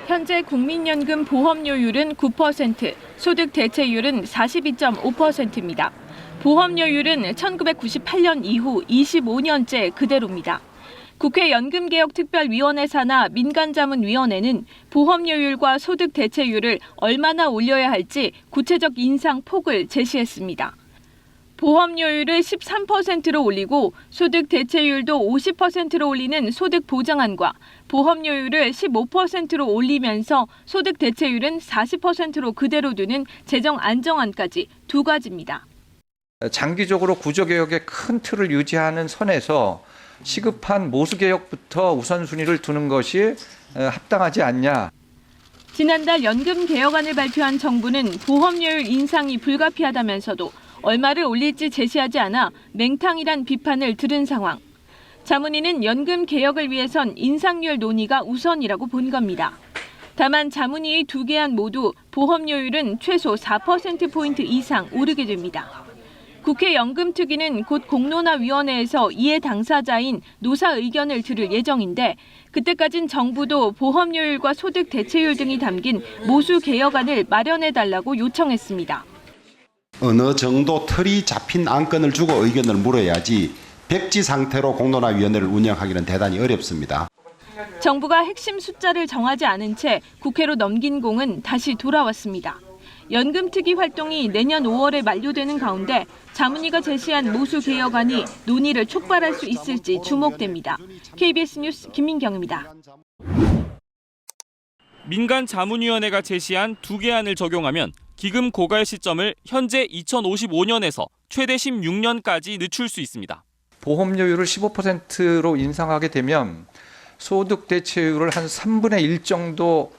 현재 국민연금 보험료율은 9%, 소득 대체율은 42.5%입니다. 보험료율은 1998년 이후 25년째 그대로입니다. 국회 연금개혁특별위원회 산하 민간자문위원회는 보험료율과 소득 대체율을 얼마나 올려야 할지 구체적 인상 폭을 제시했습니다. 보험료율을 13%로 올리고 소득 대체율도 50%로 올리는 소득 보장안과 보험료율을 15%로 올리면서 소득 대체율은 40%로 그대로 두는 재정 안정안까지 두 가지입니다. 장기적으로 구조개혁의 큰 틀을 유지하는 선에서 시급한 모수개혁부터 우선순위를 두는 것이 합당하지 않냐. 지난달 연금 개혁안을 발표한 정부는 보험료율 인상이 불가피하다면서도 얼마를 올릴지 제시하지 않아 맹탕이란 비판을 들은 상황. 자문위는 연금 개혁을 위해선 인상률 논의가 우선이라고 본 겁니다. 다만 자문위의 두 개안 모두 보험료율은 최소 4%포인트 이상 오르게 됩니다. 국회 연금특위는 곧 공론화위원회에서 이해 당사자인 노사 의견을 들을 예정인데 그때까진 정부도 보험료율과 소득 대체율 등이 담긴 모수 개혁안을 마련해달라고 요청했습니다. 어느 정도 틀이 잡힌 안건을 주고 의견을 물어야지 백지 상태로 공론화위원회를 운영하기는 대단히 어렵습니다. 정부가 핵심 숫자를 정하지 않은 채 국회로 넘긴 공은 다시 돌아왔습니다. 연금특위 활동이 내년 5월에 만료되는 가운데 자문위가 제시한 모수 개혁안이 논의를 촉발할 수 있을지 주목됩니다. KBS 뉴스 김민경입니다. 민간자문위원회가 제시한 두 개안을 적용하면 기금 고갈 시점을 현재 2055년에서 최대 16년까지 늦출 수 있습니다. 보험료율을 15%로 인상하게 되면 소득 대체율을 한 3분의 1 정도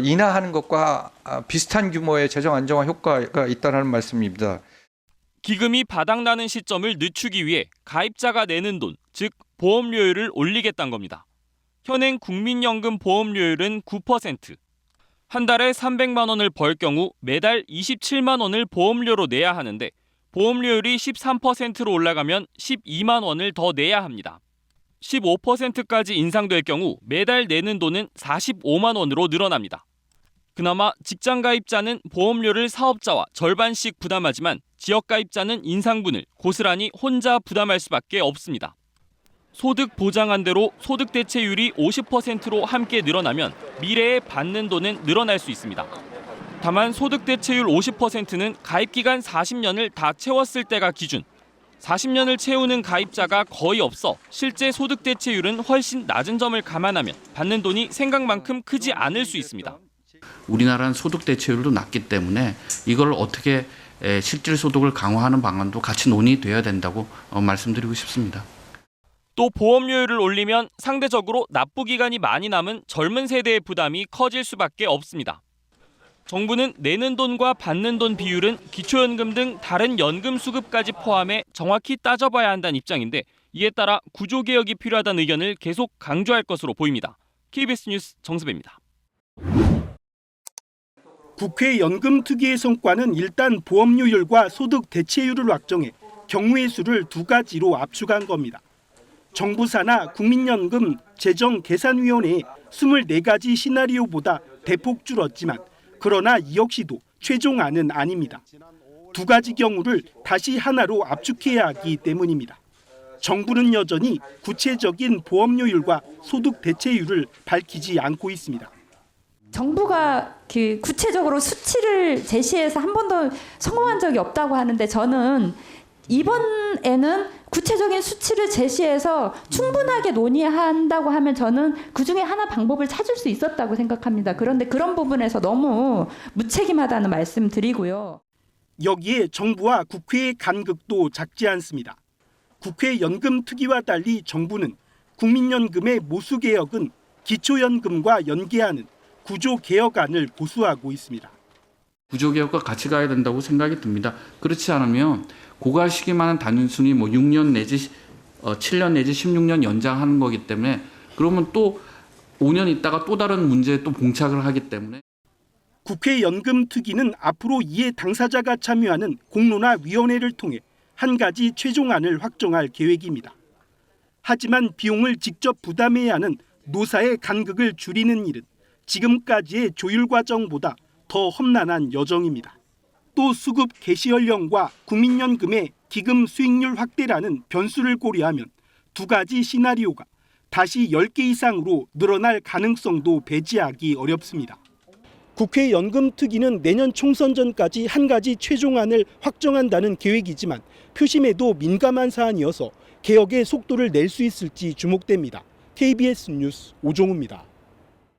인하하는 것과 비슷한 규모의 재정 안정화 효과가 있다는 말씀입니다. 기금이 바닥나는 시점을 늦추기 위해 가입자가 내는 돈, 즉 보험료율을 올리겠다는 겁니다. 현행 국민연금 보험료율은 9%. 한 달에 300만 원을 벌 경우 매달 27만 원을 보험료로 내야 하는데 보험료율이 13%로 올라가면 12만 원을 더 내야 합니다. 15%까지 인상될 경우 매달 내는 돈은 45만 원으로 늘어납니다. 그나마 직장 가입자는 보험료를 사업자와 절반씩 부담하지만 지역 가입자는 인상분을 고스란히 혼자 부담할 수밖에 없습니다. 소득 보장안대로 소득 대체율이 50%로 함께 늘어나면 미래에 받는 돈은 늘어날 수 있습니다. 다만 소득 대체율 50%는 가입 기간 40년을 다 채웠을 때가 기준. 40년을 채우는 가입자가 거의 없어 실제 소득 대체율은 훨씬 낮은 점을 감안하면 받는 돈이 생각만큼 크지 않을 수 있습니다. 우리나라는 소득 대체율도 낮기 때문에 이걸 어떻게 실질 소득을 강화하는 방안도 같이 논의돼야 된다고 말씀드리고 싶습니다. 또 보험료율을 올리면 상대적으로 납부 기간이 많이 남은 젊은 세대의 부담이 커질 수밖에 없습니다. 정부는 내는 돈과 받는 돈 비율은 기초연금 등 다른 연금 수급까지 포함해 정확히 따져봐야 한다는 입장인데 이에 따라 구조개혁이 필요하다는 의견을 계속 강조할 것으로 보입니다. KBS 뉴스 정수배입니다. 국회 연금특위의 성과는 일단 보험료율과 소득 대체율을 확정해 경우의 수를 두 가지로 압축한 겁니다. 정부 산하 국민연금 재정계산위원회의 24가지 시나리오보다 대폭 줄었지만 그러나 이 역시도 최종안은 아닙니다. 두 가지 경우를 다시 하나로 압축해야 하기 때문입니다. 정부는 여전히 구체적인 보험료율과 소득 대체율을 밝히지 않고 있습니다. 정부가 구체적으로 수치를 제시해서 한 번도 성공한 적이 없다고 하는데 저는 이번에는 구체적인 수치를 제시해서 충분하게 논의한다고 하면 저는 그중에 하나 방법을 찾을 수 있었다고 생각합니다. 그런데 그런 부분에서 너무 무책임하다는 말씀 드리고요. 여기에 정부와 국회의 간극도 작지 않습니다. 국회 연금특위와 달리 정부는 국민연금의 모수개혁은 기초연금과 연계하는 구조개혁안을 고수하고 있습니다. 구조개혁과 같이 가야 된다고 생각이 듭니다. 그렇지 않으면 고갈 시기만은 단순히 6년 내지 7년 내지 16년 연장하는 거기 때문에 그러면 또 5년 있다가 또 다른 문제에 또 봉착을 하기 때문에 국회 연금특위는 앞으로 이해 당사자가 참여하는 공론화위원회를 통해 한 가지 최종안을 확정할 계획입니다. 하지만 비용을 직접 부담해야 하는 노사의 간극을 줄이는 일은 지금까지의 조율 과정보다 더 험난한 여정입니다. 또 수급 개시 연령과 국민연금의 기금 수익률 확대라는 변수를 고려하면 두 가지 시나리오가 다시 10개 이상으로 늘어날 가능성도 배제하기 어렵습니다. 국회 연금특위는 내년 총선 전까지 한 가지 최종안을 확정한다는 계획이지만 표심에도 민감한 사안이어서 개혁의 속도를 낼 수 있을지 주목됩니다. KBS 뉴스 오종우입니다.